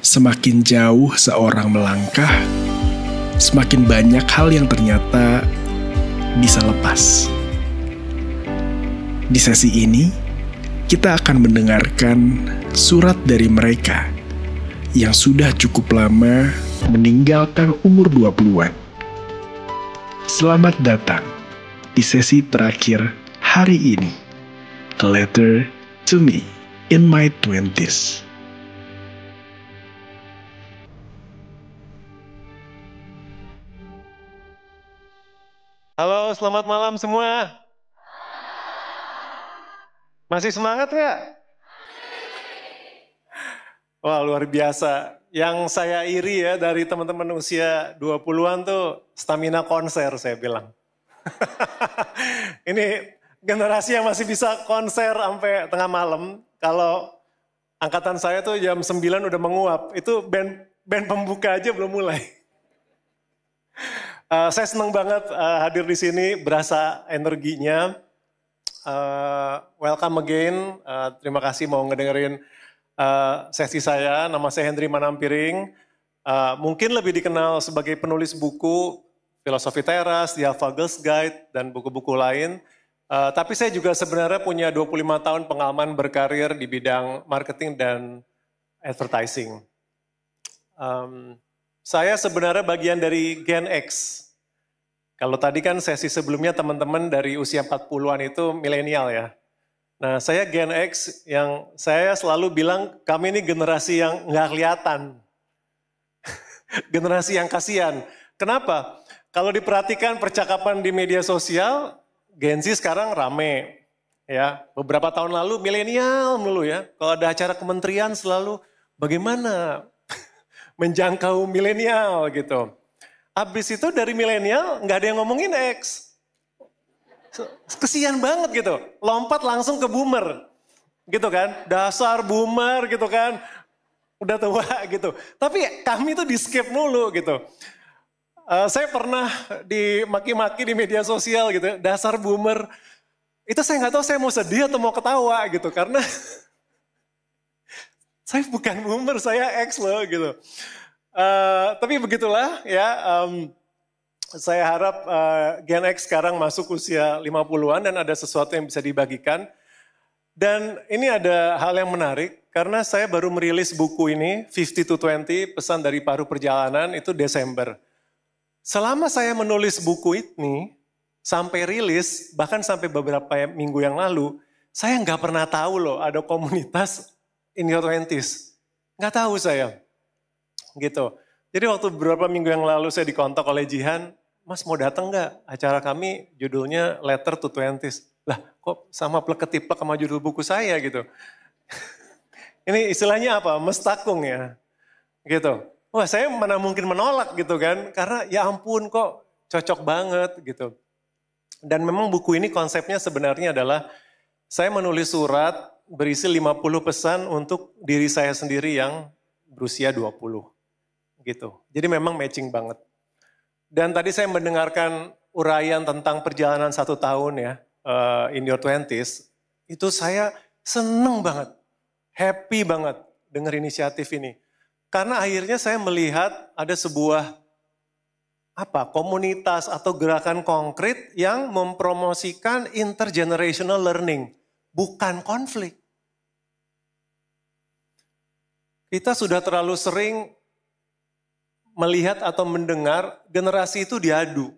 Semakin jauh seorang melangkah, semakin banyak hal yang ternyata bisa lepas. Di sesi ini, kita akan mendengarkan surat dari mereka yang sudah cukup lama meninggalkan umur 20-an. Selamat datang di sesi terakhir hari ini. A Letter to Me in My 20s. Halo, selamat malam semua. Masih semangat nggak? Wah, luar biasa. Yang saya iri ya dari teman-teman usia 20-an tuh stamina konser saya bilang. Ini generasi yang masih bisa konser sampai tengah malam. Kalau angkatan saya tuh jam 9 udah menguap. Itu band pembuka aja belum mulai. Saya senang banget hadir di sini, berasa energinya. Welcome again, terima kasih mau ngedengerin sesi saya. Nama saya Hendry Manampiring. Mungkin lebih dikenal sebagai penulis buku Filosofi Teras, The Alpha Girls Guide, dan buku-buku lain. Tapi saya juga sebenarnya punya 25 tahun pengalaman berkarir di bidang marketing dan advertising. Saya sebenarnya bagian dari Gen X. Kalau tadi kan sesi sebelumnya teman-teman dari usia 40-an itu milenial ya. Nah saya Gen X yang saya selalu bilang kami ini generasi yang nggak kelihatan. Generasi yang kasihan. Kenapa? Kalau diperhatikan percakapan di media sosial, Gen Z sekarang rame. Ya, beberapa tahun lalu milenial mulu ya. Kalau ada acara kementerian selalu bagaimana menjangkau milenial gitu. Habis itu dari milenial nggak ada yang ngomongin X. Kesian banget gitu. Lompat langsung ke boomer. Gitu kan. Dasar boomer gitu kan. Udah tua gitu. Tapi kami tuh di skip mulu gitu. Saya pernah dimaki-maki di media sosial gitu. Dasar boomer. Itu saya nggak tahu saya mau sedih atau mau ketawa gitu. Karena saya bukan boomer, saya X loh gitu. Tapi begitulah ya, saya harap Gen X sekarang masuk usia 50-an dan ada sesuatu yang bisa dibagikan. Dan ini ada hal yang menarik, karena saya baru merilis buku ini, 50 to 20, pesan dari paruh perjalanan, itu Desember. Selama saya menulis buku ini, sampai rilis, bahkan sampai beberapa minggu yang lalu, saya nggak pernah tahu loh ada komunitas in your 20s. Nggak tahu saya. Gitu. Jadi waktu beberapa minggu yang lalu saya dikontak oleh Jihan, Mas mau datang nggak? Acara kami judulnya Letter to 20s. Lah kok sama plek-ketiplek sama judul buku saya gitu. Ini istilahnya apa? Mestakung ya. Gitu. Wah saya mana mungkin menolak gitu kan. Karena ya ampun kok cocok banget gitu. Dan memang buku ini konsepnya sebenarnya adalah saya menulis surat berisi 50 pesan untuk diri saya sendiri yang berusia 20. Gitu. Jadi memang matching banget. Dan tadi saya mendengarkan uraian tentang perjalanan 1 tahun ya, in your 20s. Itu saya seneng banget, happy banget dengar inisiatif ini. Karena akhirnya saya melihat ada sebuah komunitas atau gerakan konkret yang mempromosikan intergenerational learning, bukan konflik. Kita sudah terlalu sering melihat atau mendengar generasi itu diadu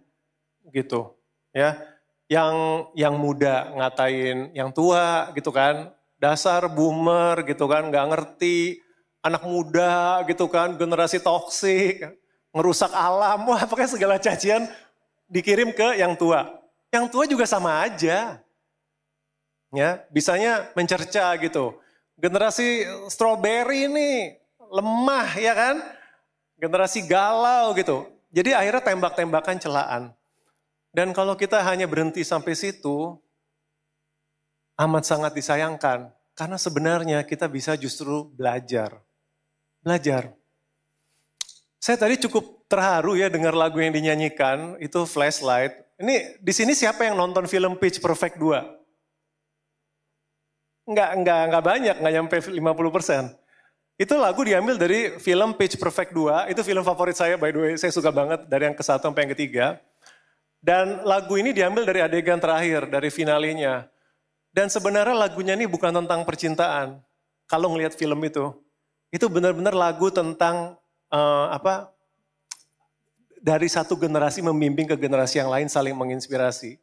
gitu ya. Yang muda ngatain yang tua gitu kan. Dasar boomer gitu kan, nggak ngerti. Anak muda gitu kan, generasi toksik, ngerusak alam. Wah pokoknya segala cacian dikirim ke yang tua. Yang tua juga sama aja. Ya, bisanya mencerca gitu. Generasi strawberry ini lemah ya kan. Generasi galau gitu. Jadi akhirnya tembak-tembakan celaan. Dan kalau kita hanya berhenti sampai situ, amat sangat disayangkan. Karena sebenarnya kita bisa justru belajar. Belajar. Saya tadi cukup terharu ya dengar lagu yang dinyanyikan, itu Flashlight. Ini di sini siapa yang nonton film Pitch Perfect 2? Enggak banyak, enggak nyampe 50%. Itu lagu diambil dari film Pitch Perfect 2, itu film favorit saya by the way, saya suka banget dari yang ke-1 sampai yang ketiga. Dan lagu ini diambil dari adegan terakhir, dari finalenya. Dan sebenarnya lagunya ini bukan tentang percintaan. Kalau ngelihat film itu benar-benar lagu tentang dari satu generasi membimbing ke generasi yang lain saling menginspirasi.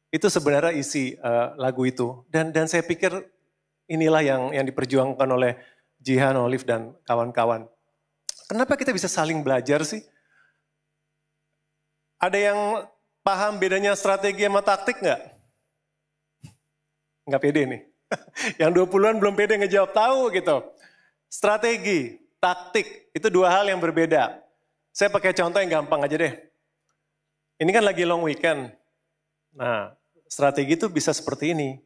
Itu sebenarnya isi lagu itu. Dan saya pikir inilah yang diperjuangkan oleh Jihan, Olive, dan kawan-kawan. Kenapa kita bisa saling belajar sih? Ada yang paham bedanya strategi sama taktik nggak? Nggak pede nih. Yang 20-an belum pede ngejawab, tahu gitu. Strategi, taktik, itu dua hal yang berbeda. Saya pakai contoh yang gampang aja deh. Ini kan lagi long weekend. Nah, strategi itu bisa seperti ini.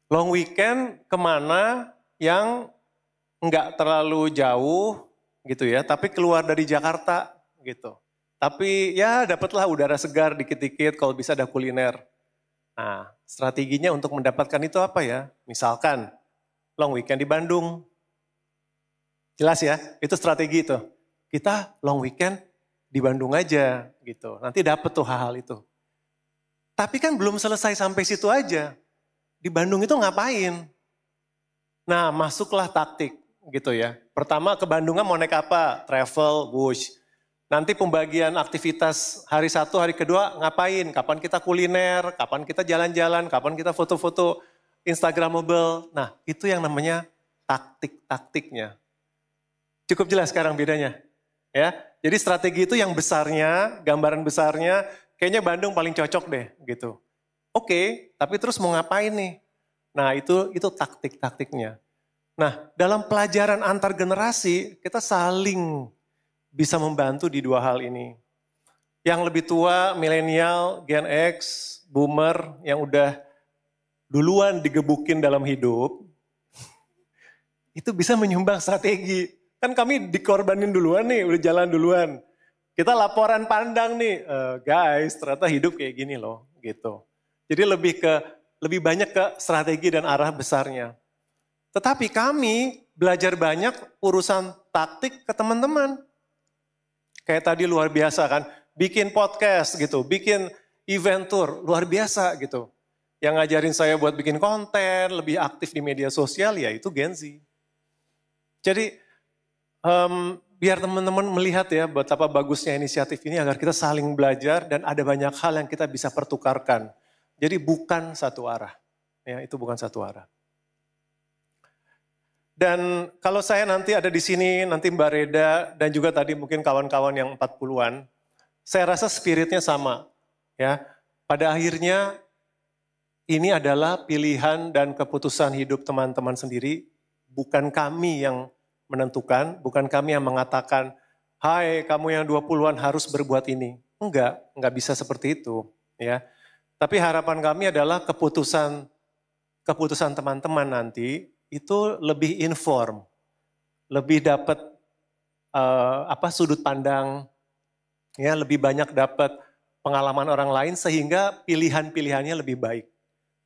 Long weekend kemana yang nggak terlalu jauh gitu ya, tapi keluar dari Jakarta gitu. Tapi ya dapatlah udara segar dikit-dikit, kalau bisa ada kuliner. Nah, strateginya untuk mendapatkan itu apa ya? Misalkan long weekend di Bandung. Jelas ya, itu strategi itu. Kita long weekend di Bandung aja gitu. Nanti dapat tuh hal-hal itu. Tapi kan belum selesai sampai situ aja. Di Bandung itu ngapain? Nah, masuklah taktik gitu ya. Pertama ke Bandungnya mau naik apa? Travel, wush. Nanti pembagian aktivitas hari satu, hari kedua ngapain? Kapan kita kuliner, kapan kita jalan-jalan, kapan kita foto-foto Instagramable. Nah, itu yang namanya taktik-taktiknya. Cukup jelas sekarang bedanya. Ya, jadi strategi itu yang besarnya, gambaran besarnya, kayaknya Bandung paling cocok deh gitu. Oke, tapi terus mau ngapain nih? Nah, itu taktik-taktiknya. Nah, dalam pelajaran antar generasi, kita saling bisa membantu di dua hal ini. Yang lebih tua, milenial, Gen X, boomer, yang udah duluan digebukin dalam hidup, itu bisa menyumbang strategi. Kan kami dikorbanin duluan nih, udah jalan duluan. Kita laporan pandang nih, guys ternyata hidup kayak gini loh, gitu. Jadi lebih banyak ke strategi dan arah besarnya. Tetapi kami belajar banyak urusan taktik ke teman-teman. Kayak tadi luar biasa kan, bikin podcast gitu, bikin event tour, luar biasa gitu. Yang ngajarin saya buat bikin konten, lebih aktif di media sosial, ya itu Gen Z. Jadi biar teman-teman melihat ya betapa bagusnya inisiatif ini agar kita saling belajar dan ada banyak hal yang kita bisa pertukarkan. Jadi bukan satu arah, ya itu bukan satu arah. Dan kalau saya nanti ada di sini, nanti Mbak Reda dan juga tadi mungkin kawan-kawan yang 40-an, saya rasa spiritnya sama. Ya, pada akhirnya ini adalah pilihan dan keputusan hidup teman-teman sendiri, bukan kami yang menentukan, bukan kami yang mengatakan, hai kamu yang 20-an harus berbuat ini. Enggak bisa seperti itu. Ya. Tapi harapan kami adalah keputusan teman-teman nanti, itu lebih inform, lebih dapat sudut pandang, ya lebih banyak dapat pengalaman orang lain sehingga pilihan-pilihannya lebih baik.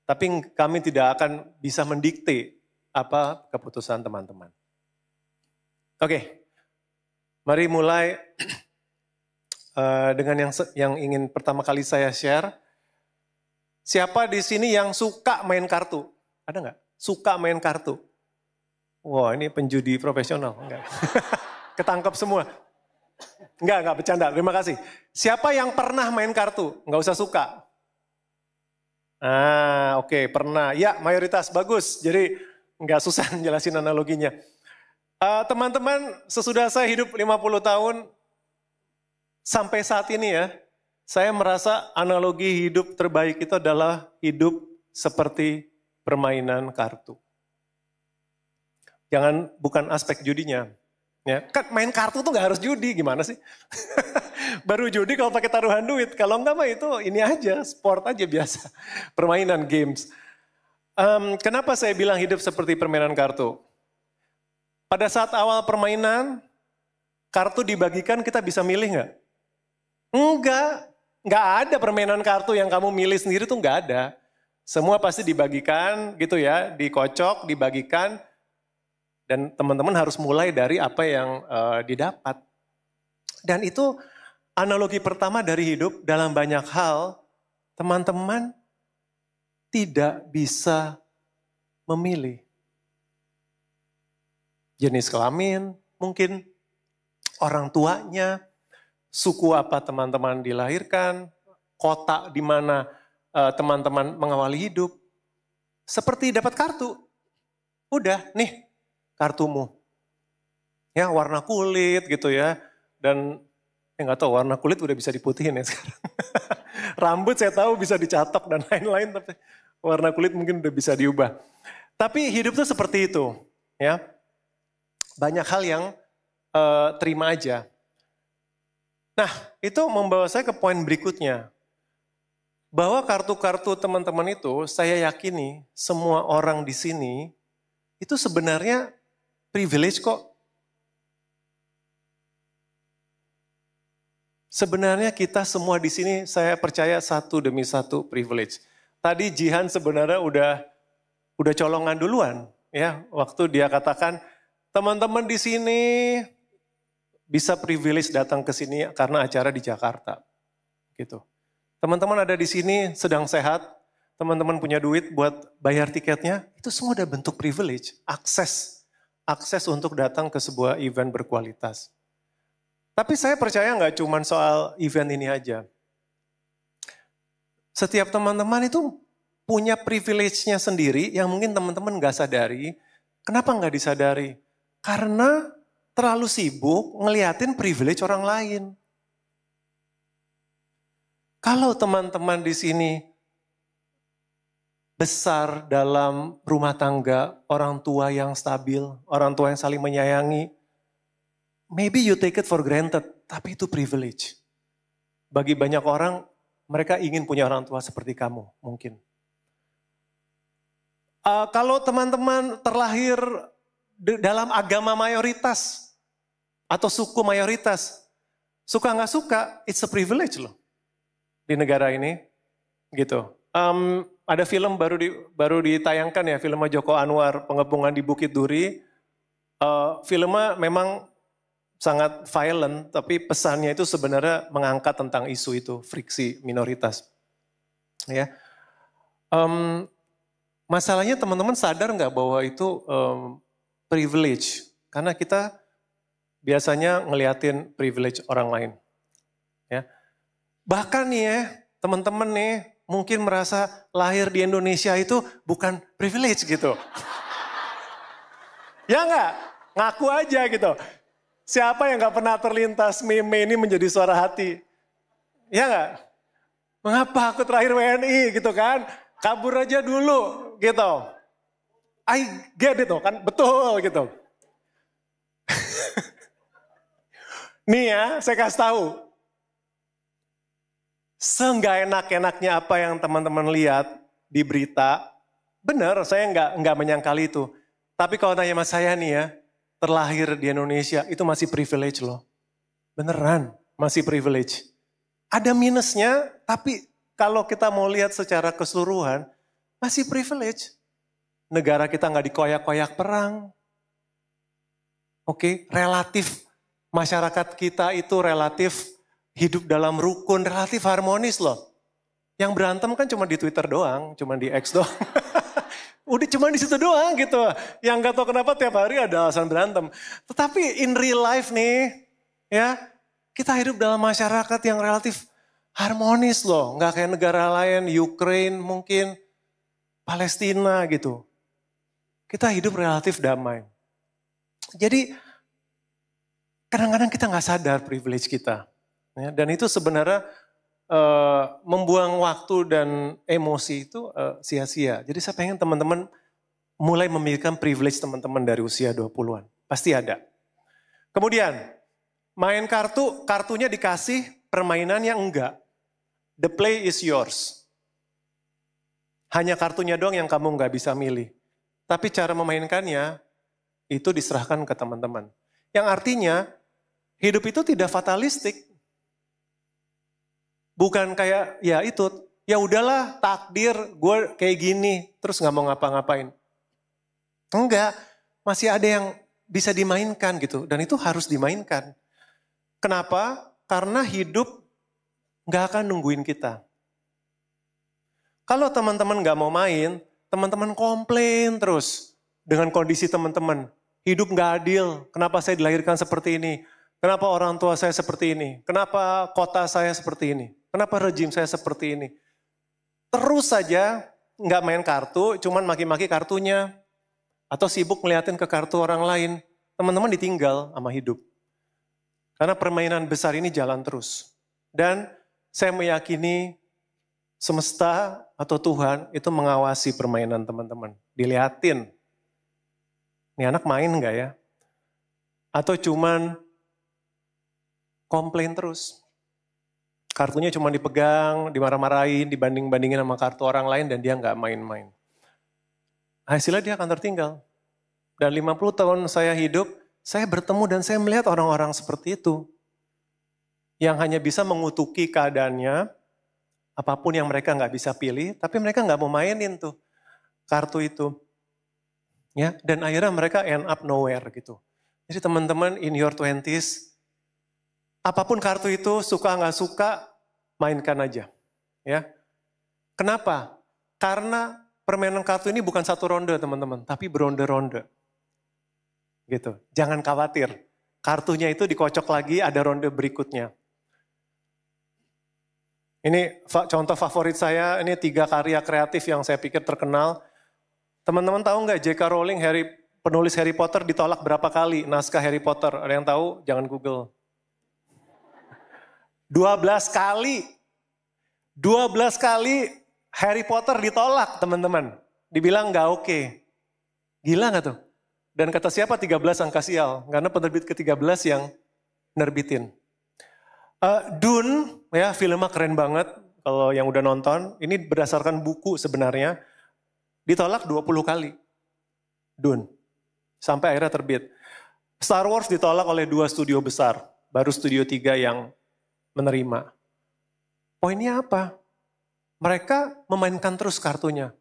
Tapi kami tidak akan bisa mendikte apa keputusan teman-teman. Oke, mari mulai dengan yang ingin pertama kali saya share. Siapa di sini yang suka main kartu? Ada nggak? Suka main kartu. Wah ini penjudi profesional. Enggak. Ketangkep semua. Enggak bercanda, terima kasih. Siapa yang pernah main kartu? Enggak usah suka. Oke, pernah. Ya mayoritas, bagus. Jadi enggak susah jelasin analoginya. Teman-teman sesudah saya hidup 50 tahun, sampai saat ini ya, saya merasa analogi hidup terbaik itu adalah hidup seperti permainan kartu. Bukan aspek judinya. Ya, kan main kartu tuh gak harus judi, gimana sih? Baru judi kalau pakai taruhan duit, kalau enggak mah itu ini aja, sport aja biasa. Permainan games. Kenapa saya bilang hidup seperti permainan kartu? Pada saat awal permainan, kartu dibagikan kita bisa milih nggak? Enggak ada permainan kartu yang kamu milih sendiri tuh nggak ada. Semua pasti dibagikan gitu ya, dikocok, dibagikan. Dan teman-teman harus mulai dari apa yang didapat. Dan itu analogi pertama dari hidup dalam banyak hal, teman-teman tidak bisa memilih. Jenis kelamin, mungkin orang tuanya, suku apa teman-teman dilahirkan, kota di mana teman-teman mengawali hidup. Seperti dapat kartu. Udah, nih kartumu. Ya, warna kulit gitu ya. Dan nggak tahu warna kulit udah bisa diputihin ya sekarang. Rambut saya tahu bisa dicatok dan lain-lain, tapi warna kulit mungkin udah bisa diubah. Tapi hidup tuh seperti itu, ya. Banyak hal yang terima aja. Nah, itu membawa saya ke poin berikutnya. Bahwa kartu-kartu teman-teman itu saya yakini semua orang di sini itu sebenarnya privilege kok. Sebenarnya kita semua di sini saya percaya satu demi satu privilege. Tadi Jihan sebenarnya udah colongan duluan ya waktu dia katakan teman-teman di sini bisa privilege datang ke sini karena acara di Jakarta. Gitu. Teman-teman ada di sini sedang sehat, teman-teman punya duit buat bayar tiketnya, itu semua udah bentuk privilege, akses untuk datang ke sebuah event berkualitas. Tapi saya percaya nggak cuma soal event ini aja. Setiap teman-teman itu punya privilege-nya sendiri yang mungkin teman-teman nggak sadari. Kenapa nggak disadari? Karena terlalu sibuk ngeliatin privilege orang lain. Kalau teman-teman di sini besar dalam rumah tangga, orang tua yang stabil, orang tua yang saling menyayangi, maybe you take it for granted, tapi itu privilege. Bagi banyak orang, mereka ingin punya orang tua seperti kamu, mungkin. Kalau teman-teman terlahir dalam agama mayoritas, atau suku mayoritas, suka nggak suka, it's a privilege loh. Di negara ini, gitu. Ada film baru ditayangkan ya, filmnya Joko Anwar, Pengepungan di Bukit Duri. Filmnya memang sangat violent, tapi pesannya itu sebenarnya mengangkat tentang isu itu, friksi minoritas. Ya, masalahnya teman-teman sadar nggak bahwa itu privilege? Karena kita biasanya ngeliatin privilege orang lain. Ya. Bahkan nih ya, teman-teman nih mungkin merasa lahir di Indonesia itu bukan privilege gitu. Ya enggak? Ngaku aja gitu. Siapa yang gak pernah terlintas meme ini menjadi suara hati? Ya enggak? Mengapa aku terakhir WNI gitu kan? Kabur aja dulu gitu. I get it kan, betul gitu. Nih ya, saya kasih tahu. Seenggak enak-enaknya apa yang teman-teman lihat di berita, benar saya nggak menyangkal itu. Tapi kalau nanya sama saya nih ya, terlahir di Indonesia itu masih privilege loh. Beneran, masih privilege. Ada minusnya, tapi kalau kita mau lihat secara keseluruhan, masih privilege. Negara kita nggak dikoyak-koyak perang. Oke, relatif masyarakat kita itu relatif hidup dalam rukun, relatif harmonis loh. Yang berantem kan cuma di Twitter doang, cuma di X doang. Udah cuma di situ doang gitu. Yang gak tahu kenapa tiap hari ada alasan berantem. Tetapi in real life nih, ya kita hidup dalam masyarakat yang relatif harmonis loh. Gak kayak negara lain, Ukraine mungkin, Palestina gitu. Kita hidup relatif damai. Jadi kadang-kadang kita gak sadar privilege kita. Ya, dan itu sebenarnya membuang waktu dan emosi itu sia-sia. Jadi saya pengen teman-teman mulai memikirkan privilege teman-teman dari usia 20-an. Pasti ada. Kemudian, main kartunya dikasih, permainan yang enggak. The play is yours. Hanya kartunya doang yang kamu nggak bisa milih. Tapi cara memainkannya itu diserahkan ke teman-teman. Yang artinya, hidup itu tidak fatalistik. Bukan kayak ya itu, ya udahlah takdir gue kayak gini, terus nggak mau ngapa-ngapain. Enggak, masih ada yang bisa dimainkan gitu. Dan itu harus dimainkan. Kenapa? Karena hidup gak akan nungguin kita. Kalau teman-teman gak mau main, teman-teman komplain terus dengan kondisi teman-teman. Hidup gak adil, kenapa saya dilahirkan seperti ini? Kenapa orang tua saya seperti ini? Kenapa kota saya seperti ini? Kenapa rejim saya seperti ini? Terus saja nggak main kartu, cuman maki-maki kartunya. Atau sibuk ngeliatin ke kartu orang lain. Teman-teman ditinggal sama hidup. Karena permainan besar ini jalan terus. Dan saya meyakini semesta atau Tuhan itu mengawasi permainan teman-teman. Dilihatin. Ini anak main nggak ya? Atau cuman komplain terus. Kartunya cuma dipegang, dimarah-marahin, dibanding-bandingin sama kartu orang lain dan dia nggak main-main. Hasilnya dia akan tertinggal. Dan 50 tahun saya hidup, saya bertemu dan saya melihat orang-orang seperti itu. Yang hanya bisa mengutuki keadaannya, apapun yang mereka nggak bisa pilih, tapi mereka nggak mau mainin tuh kartu itu. Ya, dan akhirnya mereka end up nowhere gitu. Jadi teman-teman in your 20s, apapun kartu itu, suka nggak suka, mainkan aja. Ya. Kenapa? Karena permainan kartu ini bukan satu ronde teman-teman, tapi beronde-ronde. Gitu. Jangan khawatir. Kartunya itu dikocok lagi, ada ronde berikutnya. Ini contoh favorit saya, ini 3 karya kreatif yang saya pikir terkenal. Teman-teman tahu nggak J.K. Rowling, penulis Harry Potter ditolak berapa kali naskah Harry Potter? Ada yang tahu? Jangan Google. 12 kali. 12 kali Harry Potter ditolak teman-teman. Dibilang nggak oke. Gila nggak tuh? Dan kata siapa 13 angka sial? Karena penerbit ke-13 yang nerbitin. Dune, ya filmnya keren banget. Kalau yang udah nonton, ini berdasarkan buku sebenarnya. Ditolak 20 kali. Dune. Sampai akhirnya terbit. Star Wars ditolak oleh 2 studio besar. Baru studio 3 yang menerima. Poinnya apa? Mereka memainkan terus kartunya.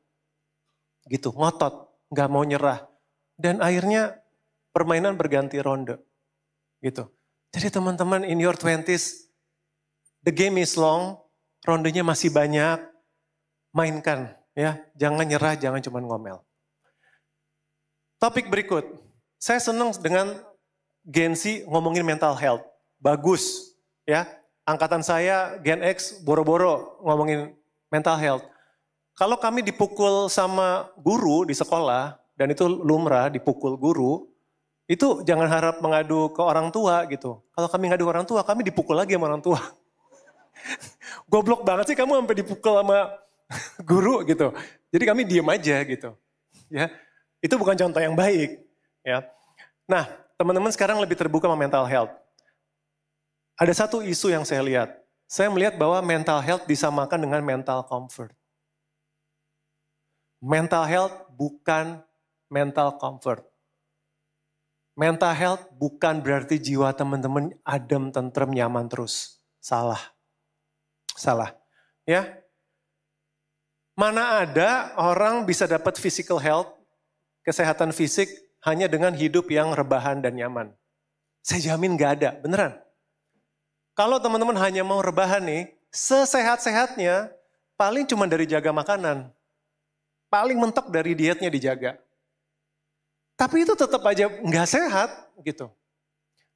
Gitu, ngotot, nggak mau nyerah. Dan akhirnya permainan berganti ronde. Gitu. Jadi teman-teman in your 20s, the game is long, rondenya masih banyak, mainkan. Ya, jangan nyerah, jangan cuma ngomel. Topik berikut, saya senang dengan Gen Z ngomongin mental health. Bagus, ya. Angkatan saya, Gen X, boro-boro ngomongin mental health. Kalau kami dipukul sama guru di sekolah, dan itu lumrah dipukul guru, itu jangan harap mengadu ke orang tua gitu. Kalau kami ngadu ke orang tua, kami dipukul lagi sama orang tua. Goblok banget sih kamu sampai dipukul sama guru gitu. Jadi kami diem aja gitu. Ya, itu bukan contoh yang baik. Ya. Nah, teman-teman sekarang lebih terbuka sama mental health. Ada satu isu yang saya lihat. Saya melihat bahwa mental health disamakan dengan mental comfort. Mental health bukan mental comfort. Mental health bukan berarti jiwa teman-teman adem, tentrem, nyaman terus. Salah. Salah. Ya. Mana ada orang bisa dapat physical health, kesehatan fisik hanya dengan hidup yang rebahan dan nyaman. Saya jamin gak ada, beneran. Kalau teman-teman hanya mau rebahan nih, sesehat-sehatnya paling cuma dari jaga makanan. Paling mentok dari dietnya dijaga. Tapi itu tetap aja nggak sehat gitu.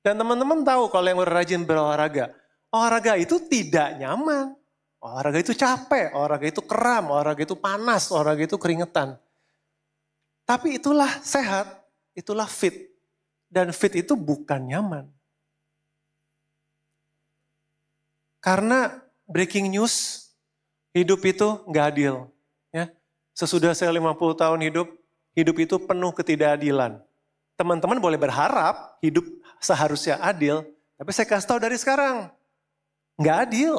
Dan teman-teman tahu kalau yang rajin berolahraga, olahraga itu tidak nyaman. Olahraga itu capek, olahraga itu kram, olahraga itu panas, olahraga itu keringetan. Tapi itulah sehat, itulah fit. Dan fit itu bukan nyaman. Karena breaking news, hidup itu nggak adil. Ya. Sesudah saya 50 tahun hidup itu penuh ketidakadilan. Teman-teman boleh berharap hidup seharusnya adil, tapi saya kasih tahu dari sekarang, nggak adil.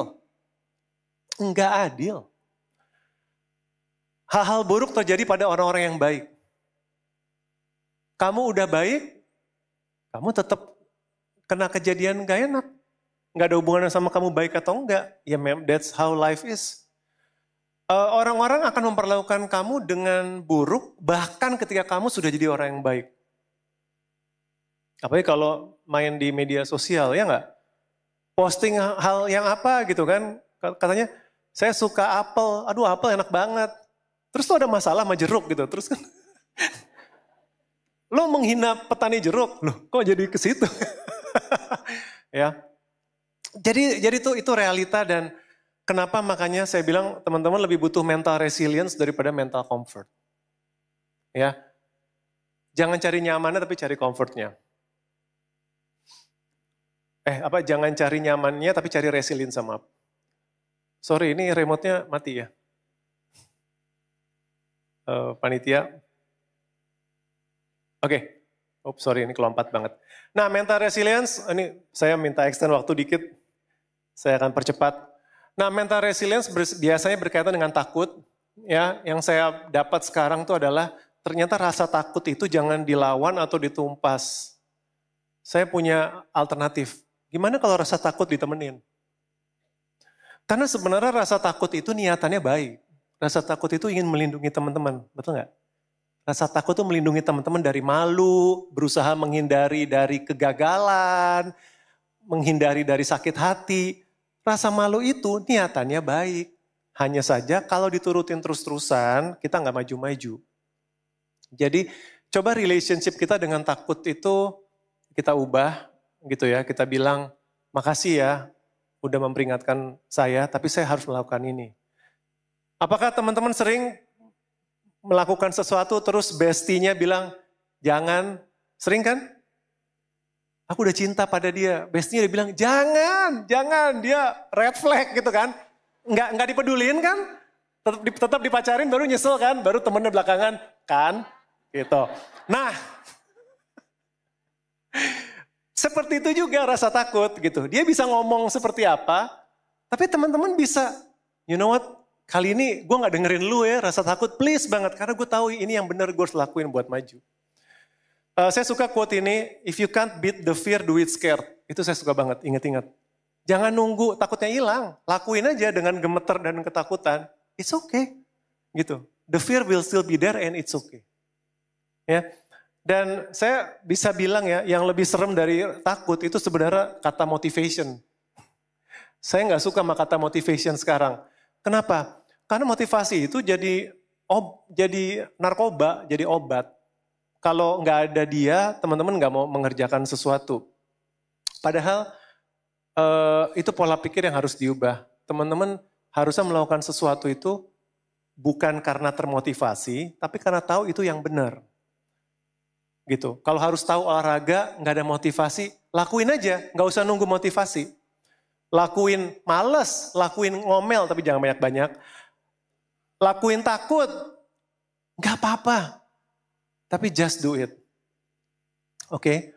Nggak adil. Hal-hal buruk terjadi pada orang-orang yang baik. Kamu udah baik, kamu tetap kena kejadian nggak enak. Nggak ada hubungannya sama kamu baik atau enggak. Ya that's how life is. Orang-orang akan memperlakukan kamu dengan buruk, bahkan ketika kamu sudah jadi orang yang baik. Apalagi kalau main di media sosial, ya nggak? Posting hal yang apa gitu kan. Katanya, saya suka apel, aduh apel enak banget. Terus tuh ada masalah sama jeruk gitu. Terus kan, lo menghina petani jeruk, loh kok jadi ke situ? Ya. Jadi itu realita dan kenapa makanya saya bilang teman-teman lebih butuh mental resilience daripada mental comfort. Ya. Jangan cari nyamannya tapi cari comfortnya. Jangan cari nyamannya tapi cari resilience sama. Sorry, ini remote-nya mati ya. Panitia. Oke. Sorry, ini kelompat banget. Nah, mental resilience, ini saya minta extend waktu dikit. Saya akan percepat. Nah, mental resilience biasanya berkaitan dengan takut. Ya, yang saya dapat sekarang itu adalah ternyata rasa takut itu jangan dilawan atau ditumpas. Saya punya alternatif. Gimana kalau rasa takut ditemenin? Karena sebenarnya rasa takut itu niatannya baik. Rasa takut itu ingin melindungi teman-teman, betul nggak? Rasa takut itu melindungi teman-teman dari malu, berusaha menghindari dari kegagalan, menghindari dari sakit hati. Rasa malu itu niatannya baik. Hanya saja kalau diturutin terus-terusan, kita nggak maju-maju. Jadi coba relationship kita dengan takut itu kita ubah gitu ya. Kita bilang, makasih ya udah memperingatkan saya, tapi saya harus melakukan ini. Apakah teman-teman sering melakukan sesuatu terus bestinya bilang, jangan, sering kan? Aku udah cinta pada dia, bestinya dia bilang, jangan, dia red flag gitu kan. Nggak dipedulin kan? Tetap dipacarin baru nyesel kan, baru temennya belakangan kan, gitu. Nah, seperti itu juga rasa takut gitu. Dia bisa ngomong seperti apa, tapi teman-teman bisa, you know what, kali ini gue gak dengerin lu ya, rasa takut please banget. Karena gue tahu ini yang benar gue harus lakuin buat maju. Saya suka quote ini, if you can't beat the fear, do it scared. Itu saya suka banget, ingat-ingat. Jangan nunggu takutnya hilang, lakuin aja dengan gemeter dan ketakutan. It's okay, gitu. The fear will still be there and it's okay. Ya. Dan saya bisa bilang ya, yang lebih serem dari takut itu sebenarnya kata motivation. Saya nggak suka sama kata motivation sekarang. Kenapa? Karena motivasi itu jadi narkoba, jadi obat. Kalau nggak ada dia, teman-teman nggak mau mengerjakan sesuatu. Padahal itu pola pikir yang harus diubah. Teman-teman harusnya melakukan sesuatu itu bukan karena termotivasi, tapi karena tahu itu yang benar. Gitu. Kalau harus tahu olahraga, nggak ada motivasi, lakuin aja, nggak usah nunggu motivasi. Lakuin males, lakuin ngomel, tapi jangan banyak-banyak. Lakuin takut, nggak apa-apa, tapi just do it. Oke?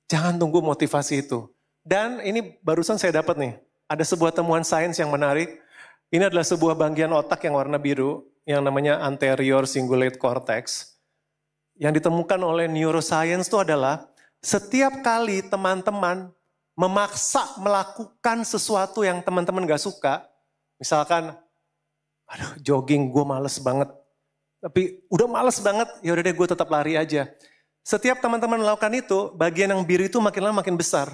Jangan tunggu motivasi itu. Dan ini barusan saya dapat nih, ada sebuah temuan sains yang menarik. Ini adalah sebuah bagian otak yang warna biru, yang namanya anterior cingulate cortex. Yang ditemukan oleh neuroscience itu adalah setiap kali teman-teman memaksa melakukan sesuatu yang teman-teman gak suka, misalkan, aduh jogging gue males banget, tapi udah males banget, ya udah deh gue tetap lari aja. Setiap teman-teman melakukan itu, bagian yang biru itu makin lama makin besar.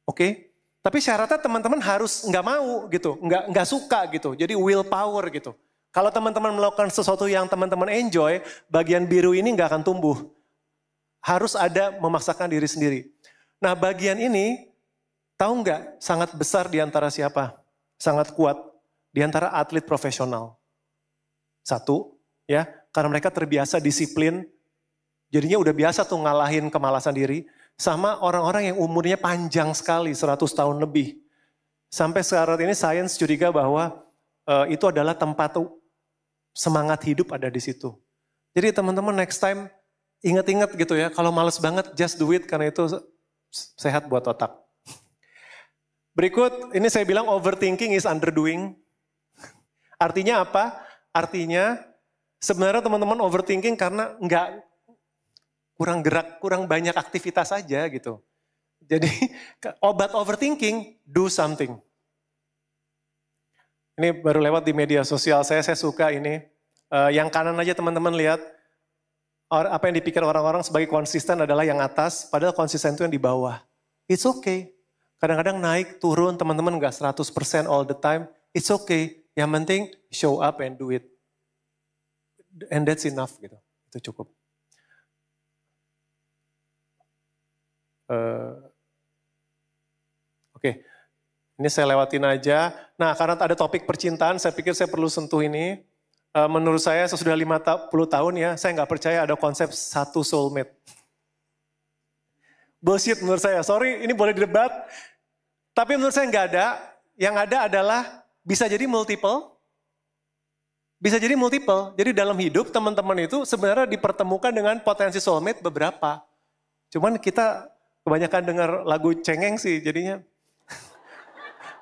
Oke? Tapi syaratnya teman-teman harus nggak mau gitu, nggak suka gitu, jadi willpower gitu. Kalau teman-teman melakukan sesuatu yang teman-teman enjoy, bagian biru ini nggak akan tumbuh. Harus ada memaksakan diri sendiri. Nah bagian ini, tahu nggak sangat besar di antara siapa? Sangat kuat di antara atlet profesional. Satu, ya, karena mereka terbiasa disiplin, jadinya udah biasa tuh ngalahin kemalasan diri. Sama orang-orang yang umurnya panjang sekali, 100 tahun lebih. Sampai sekarang ini sains curiga bahwa itu adalah tempat semangat hidup ada di situ. Jadi teman-teman next time ingat-ingat gitu ya, kalau males banget just do it karena itu sehat buat otak. Berikut ini saya bilang overthinking is underdoing. Artinya apa? Artinya sebenarnya teman-teman overthinking karena kurang gerak, kurang banyak aktivitas aja gitu. Jadi obat overthinking, do something. Ini baru lewat di media sosial saya suka ini. Yang kanan aja teman-teman lihat. Apa yang dipikir orang-orang sebagai konsisten adalah yang atas, padahal konsisten itu yang di bawah. It's okay. Kadang-kadang naik, turun, teman-teman nggak 100% all the time. It's okay. Yang penting show up and do it. And that's enough gitu. Itu cukup. Oke. Ini saya lewatin aja. Nah, karena ada topik percintaan, saya pikir saya perlu sentuh ini. Menurut saya sesudah 50 tahun ya, saya nggak percaya ada konsep satu soulmate. Bullshit menurut saya. Sorry, ini boleh didebat. Tapi menurut saya nggak ada. Yang ada adalah bisa jadi multiple. Bisa jadi multiple. Jadi dalam hidup teman-teman itu sebenarnya dipertemukan dengan potensi soulmate beberapa. Cuman kita kebanyakan dengar lagu cengeng sih jadinya.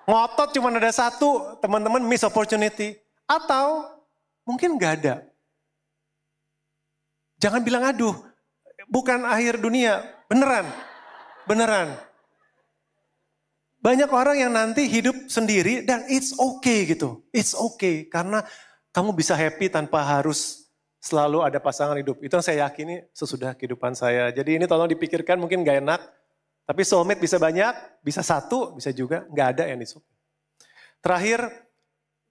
Ngotot cuma ada satu, teman-teman miss opportunity. Atau mungkin nggak ada. Jangan bilang aduh, bukan akhir dunia. Beneran, beneran. Banyak orang yang nanti hidup sendiri dan it's okay gitu. It's okay karena kamu bisa happy tanpa harus selalu ada pasangan hidup. Itu yang saya yakini sesudah kehidupan saya. Jadi ini tolong dipikirkan mungkin gak enak. Tapi soulmate bisa banyak, bisa satu, bisa juga nggak ada yang disuk. Terakhir,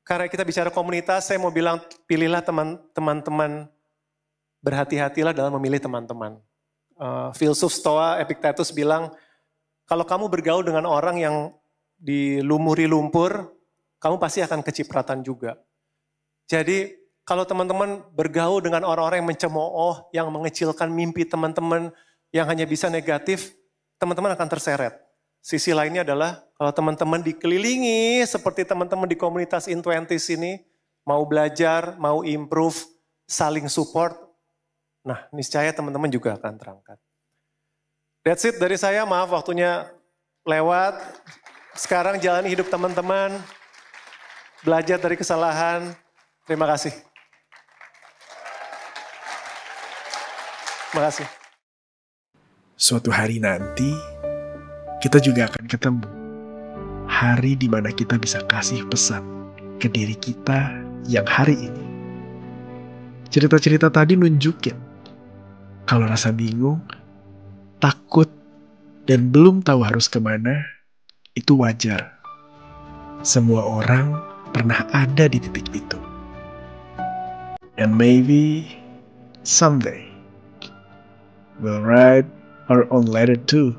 karena kita bicara komunitas, saya mau bilang pilihlah teman-teman, berhati-hatilah dalam memilih teman-teman. Filsuf Stoa Epictetus bilang, kalau kamu bergaul dengan orang yang dilumuri lumpur, kamu pasti akan kecipratan juga. Jadi kalau teman-teman bergaul dengan orang-orang yang mencemooh, yang mengecilkan mimpi teman-teman, yang hanya bisa negatif, teman-teman akan terseret. Sisi lainnya adalah kalau teman-teman dikelilingi seperti teman-teman di komunitas In20s ini, mau belajar, mau improve, saling support, nah niscaya teman-teman juga akan terangkat. That's it dari saya, maaf waktunya lewat. Sekarang jalani hidup teman-teman, belajar dari kesalahan. Terima kasih. Terima kasih. Suatu hari nanti, kita juga akan ketemu. Hari di mana kita bisa kasih pesan ke diri kita yang hari ini. Cerita-cerita tadi nunjukin, kalau rasa bingung, takut, dan belum tahu harus kemana, itu wajar. Semua orang pernah ada di titik itu. And maybe someday we'll write our own letter too.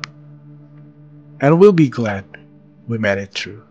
And we'll be glad we made it through.